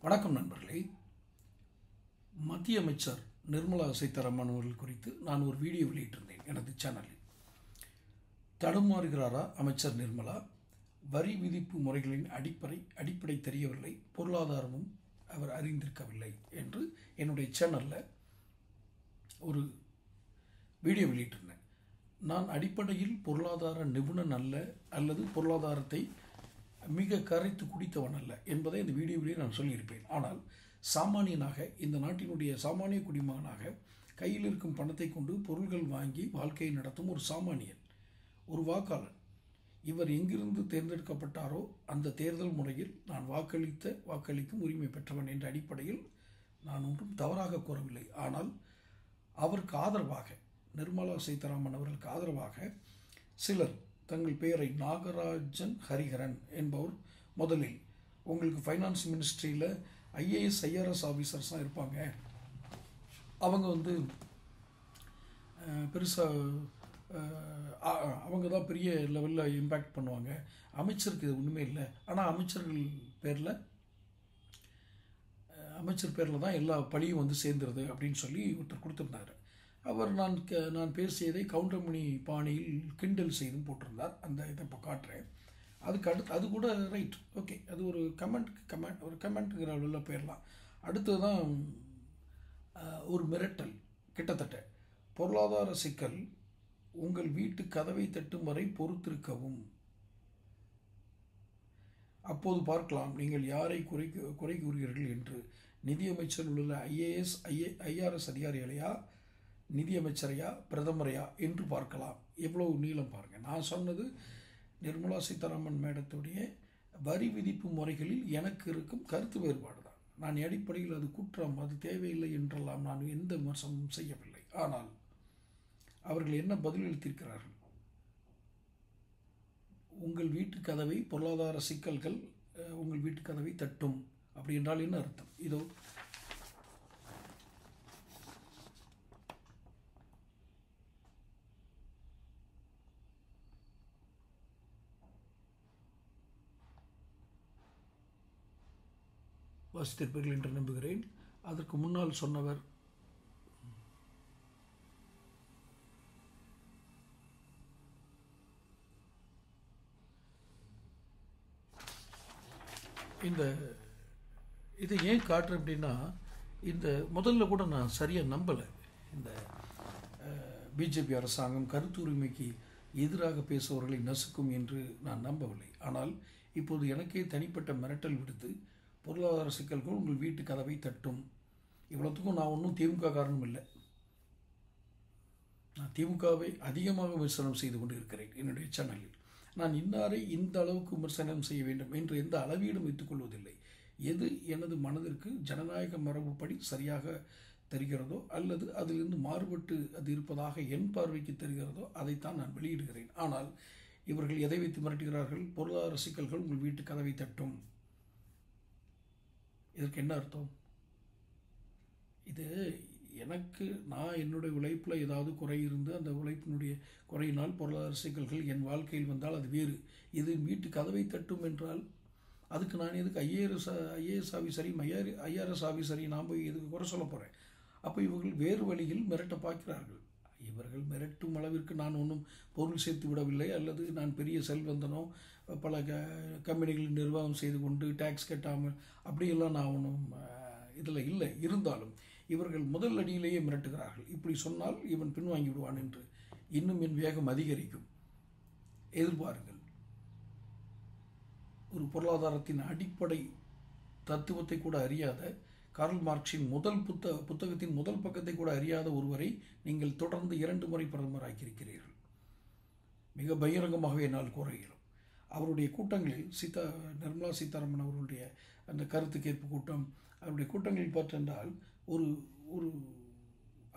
வணக்கம் நண்பர்களே. மத்திய அமைச்சர் நிர்மலா சீதாராமன் அவர்கள் குறித்து நான் ஒரு வீடியோ வெளியிட்டிருந்தேன் எனது சேனலில். தடுமாறுகிறாரா அமைச்சர் நிர்மலா? வரி விதிப்பு முறைகளின் அடிப்படை தெரியவில்லை, பொருளாதாரமும் அவர் அறிந்திருக்கவில்லை என்று என்னுடைய சேனலில் ஒரு வீடியோ வெளியிட்டிருந்தேன். நான் அடிப்படையில் பொருளாதார நிபுணன் அல்ல, அல்லது பொருளாதாரத்தை மிக கரைத்து குடித்தவன் அல்ல என்பதை இந்த வீடியோவிலேயே நான் சொல்லியிருப்பேன். ஆனால் சாமானியனாக, இந்த நாட்டினுடைய சாமானிய குடிமகனாக கையில் இருக்கும் பணத்தை கொண்டு பொருள்கள் வாங்கி வாழ்க்கையை நடத்தும் ஒரு சாமானியன், ஒரு வாக்காளன், இவர் எங்கிருந்து தேர்ந்தெடுக்கப்பட்டாரோ அந்த தேர்தல் முறையில் நான் வாக்களிக்கும் உரிமை பெற்றவன் என்ற அடிப்படையில் நான் ஒன்றும் தவறாக கூறவில்லை. ஆனால் அவருக்கு ஆதரவாக, நிர்மலா சீதாராமன் அவர்களுக்கு ஆதரவாக சிலர் தங்கள் பெயரை நாகராஜன் ஹரிஹரன் என்பவர், முதலில் உங்களுக்கு ஃபைனான்ஸ் மினிஸ்ட்ரியில் ஐஏஎஸ் ஐஆர்எஸ் ஆஃபீஸர்ஸ் தான் இருப்பாங்க, அவங்க பெருசாக அவங்க தான் பெரிய லெவலில் இம்பேக்ட் பண்ணுவாங்க, அமைச்சருக்கு இது ஒன்றுமே இல்லை, ஆனால் அமைச்சர் பேரில் தான் எல்லா பழியும் சேர்ந்துருது அப்படின்னு சொல்லி ஒருத்தர் கொடுத்துருந்தாரு. அவர் நான் பேசியதை கவுண்டமணி பாணியில் கிண்டல் செய்தும் போட்டிருந்தார். அந்த இதை இப்போ காட்டுறேன். அதுக்கு அடுத்து அது கூட ரைட், ஓகே, அது ஒரு கமெண்ட்டுங்கிற அளவில் போயிடலாம். அடுத்தது தான் ஒரு மிரட்டல். கிட்டத்தட்ட பொருளாதார சிக்கல், உங்கள் வீட்டு கதவை தட்டும் வரை பொறுத்திருக்கவும், அப்போது பார்க்கலாம் நீங்கள் யாரை குறை கூறுகிறீர்கள் என்று. நிதியமைச்சர் உள்ள ஐஏஎஸ் ஐஆர்எஸ் அதிகாரிகளையா, நிதியமைச்சரையா, பிரதமரையா என்று பார்க்கலாம். எவ்வளவு நீளம் பாருங்கள். நான் சொன்னது நிர்மலா சீதாராமன் மேடத்துடைய வரி விதிப்பு முறைகளில் எனக்கு இருக்கும் கருத்து வேறுபாடு தான். நான் அடிப்படையில் அது குற்றம், அது தேவையில்லை என்றெல்லாம் நான் எந்த விமர்சனமும் செய்யவில்லை. ஆனால் அவர்கள் என்ன பதிலளித்திருக்கிறார்கள்? உங்கள் வீட்டு கதவை, பொருளாதார சிக்கல்கள் உங்கள் வீட்டு கதவை தட்டும். அப்படி என்றால் என்ன அர்த்தம்? இதோ வாசித்திருப்பீர்கள் என்று நம்புகிறேன். அதற்கு முன்னால் சொன்னவர் இதை ஏன் காட்டுறேன் அப்படின்னா, இந்த முதல்ல கூட நான் சரியாக நம்பலை. இந்த பிஜேபி அரசாங்கம் கருத்துரிமைக்கு எதிராக பேசுபவர்களை நசுக்கும் என்று நான் நம்பவில்லை. ஆனால் இப்போது எனக்கே தனிப்பட்ட மிரட்டல் விடுத்து, பொருளாதார சிக்கல்கள் உங்கள் வீட்டு கதவை தட்டும். இவ்வளோத்துக்கும் நான் ஒன்றும் திமுக காரணம் இல்லை. நான் திமுகவை அதிகமாக விமர்சனம் செய்து கொண்டு இருக்கிறேன் என்னுடைய சேனலில். நான் இன்னாரை இந்த அளவுக்கு விமர்சனம் செய்ய வேண்டும் என்று எந்த அளவீடும் வைத்துக் கொள்வதில்லை. எது எனது மனதிற்கு ஜனநாயக மரபுப்படி சரியாக தெரிகிறதோ, அல்லது அதிலிருந்து மாறுபட்டு அது இருப்பதாக என் பார்வைக்கு தெரிகிறதோ, அதைத்தான் நான் வெளியிடுகிறேன். ஆனால் இவர்கள் எதை வைத்து மிரட்டுகிறார்கள்? பொருளாதார சிக்கல்கள் உங்கள் வீட்டு கதவை தட்டும். இதற்கு என்ன அர்த்தம்? இது நான் என்னுடைய உழைப்பில் ஏதாவது குறை இருந்து அந்த உழைப்பினுடைய குறையினால் பொருளாதார சிக்கல்கள் என் வாழ்க்கையில் வந்தால் அது வேறு. இது வீட்டு கதவை தட்டும் என்றால் அதுக்கு நான் எதுக்கு ஐஏஎஸ் ஆஃபீஸரையும் ஐஆர்எஸ் ஆஃபீஸரையும் நான் போய் எதுக்கு குறை சொல்ல போகிறேன்? அப்போ இவர்கள் வேறு வழியில் மிரட்ட பார்க்கிறார்கள். இவர்கள் மிரட்டும் அளவிற்கு நான் ஒன்றும் பொருள் சேர்த்து விடவில்லை, அல்லது நான் பெரிய செல்வந்தனோ பல கம்பெனிகளில் நிர்வாகம் செய்து கொண்டு டேக்ஸ் கட்டாமல் அப்படியெல்லாம் நான் ஒன்றும் இதில் இல்லை. இருந்தாலும் இவர்கள் முதல் அடியிலேயே மிரட்டுகிறார்கள். இப்படி சொன்னால் இவன் பின்வாங்கி விடுவான் என்று. இன்னும் என் வேகம் அதிகரிக்கும், எதிர்பாருங்கள். ஒரு பொருளாதாரத்தின் அடிப்படை தத்துவத்தை கூட அறியாத, கார்ல் மார்க்ஸின் புத்தகத்தின் முதல் பக்கத்தை கூட அறியாத ஒருவரை நீங்கள் தொடர்ந்து 2 முறை பிரதமராக்கியிருக்கிறீர்கள். மிக பகிரங்கமாகவே என்னால் கூற இயலும். அவருடைய கூட்டங்களில் நிர்மலா சீதாராமன் அவர்களுடைய அந்த கருத்து கேட்பு கூட்டம், அவருடைய கூட்டங்களில் பார்த்தென்றால் ஒரு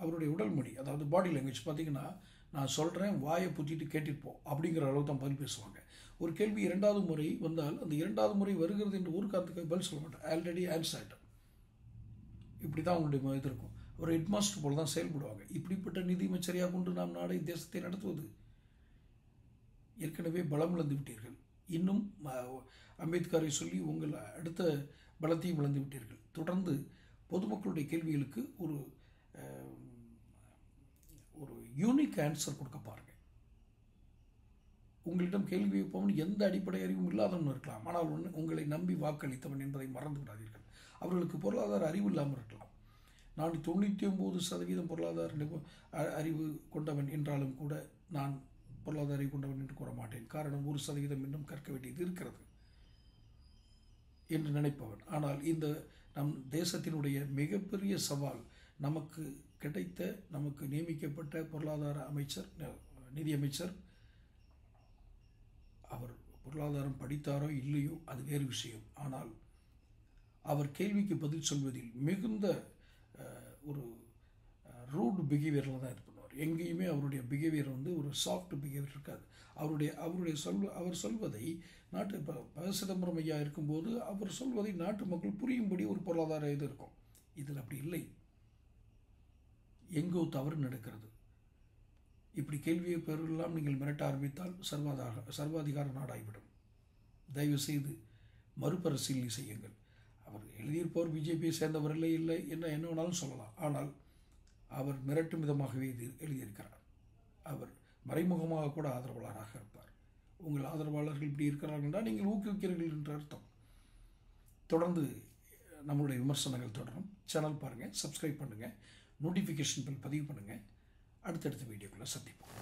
அவருடைய உடல் மொழி, அதாவது பாடி லாங்குவேஜ் பார்த்தீங்கன்னா, நான் சொல்கிறேன் வாயை புத்திட்டு கேட்டுப்போம் அப்படிங்கிற அளவு தான் பதில் பேசுவாங்க. ஒரு கேள்வி 2வது முறை வந்தால் அந்த 2வது முறை வருகிறது என்று ஒரு காரணத்துக்கு பதில் சொல்ல மாட்டேன். Already answered. இப்படி தான் அவங்களுடைய இது இருக்கும். ஒரு ஹெட்மாஸ்டர் போல் தான் செயல்படுவாங்க. இப்படிப்பட்ட நிதியமைச்சரையாக கொண்டு நாம் நாடை தேசத்தை நடத்துவது? ஏற்கனவே பலம் இழந்து விட்டீர்கள். இன்னும் அம்பேத்கரை சொல்லி உங்கள் அடுத்த பலத்தையும் இழந்து விட்டீர்கள். தொடர்ந்து பொதுமக்களுடைய கேள்விகளுக்கு ஒரு யூனிக் ஆன்சர் கொடுக்க பாருங்கள். உங்களிடம் கேள்வி வைப்பவன் எந்த அடிப்படை அறிவும் இல்லாதவன் இருக்கலாம், ஆனால் உங்களை நம்பி வாக்களித்தவன் என்பதை மறந்து விடாதீர்கள். அவர்களுக்கு பொருளாதார அறிவு இல்லாமல் இருக்கலாம். நான் 99% பொருளாதார அறிவு கொண்டவன் என்றாலும் கூட நான் பொருளாதார அறிவு கொண்டவன் என்று கூற மாட்டேன். காரணம் 1% இன்னும் கற்க வேண்டியது இருக்கிறது என்று நினைப்பவன். ஆனால் இந்த நம் தேசத்தினுடைய மிகப்பெரிய சவால் நமக்கு கிடைத்த, நமக்கு நியமிக்கப்பட்ட பொருளாதார அமைச்சர், நிதியமைச்சர். அவர் பொருளாதாரம் படித்தாரோ இல்லையோ அது வேறு விஷயம். ஆனால் அவர் கேள்விக்கு பதில் சொல்வதில் மிகுந்த ஒரு ரூட் பிஹேவியரில் தான் இது பண்ணுவார். எங்கேயுமே அவருடைய பிஹேவியர் ஒரு சாஃப்ட் பிஹேவியர் இருக்காது. அவர் சொல்வதை நாட்டு சிதம்பரம் ஐயா இருக்கும்போது அவர் சொல்வதை நாட்டு மக்கள் புரியும்படி ஒரு பொருளாதார இது இருக்கும். இதில் அப்படி இல்லை. எங்கோ தவறு நடக்கிறது. இப்படி கேள்வியை பெறலாம் நீங்கள் மிரட்ட ஆரம்பித்தால் சர்வாதிகார நாடாகிவிடும். தயவு செய்து மறுபரிசீலனை செய்யுங்கள். அவர் எழுதியிருப்பவர் பிஜேபியை சேர்ந்தவர் இல்லை என்ன வேணாலும் சொல்லலாம். ஆனால் அவர் மிரட்டும் விதமாகவே எழுதியிருக்கிறார். அவர் மறைமுகமாக கூட ஆதரவாளராக இருப்பார். உங்கள் ஆதரவாளர்கள் இப்படி இருக்கிறார்கள் என்றால் நீங்கள் ஊக்குவிக்கிறீர்கள் என்ற அர்த்தம். தொடர்ந்து நம்மளுடைய விமர்சனங்கள் தொடரும். சேனல் பாருங்கள், சப்ஸ்கிரைப் பண்ணுங்கள், நோட்டிஃபிகேஷன் பில் பதிவு பண்ணுங்கள். அடுத்தடுத்த வீடியோக்களை சந்திப்போம்.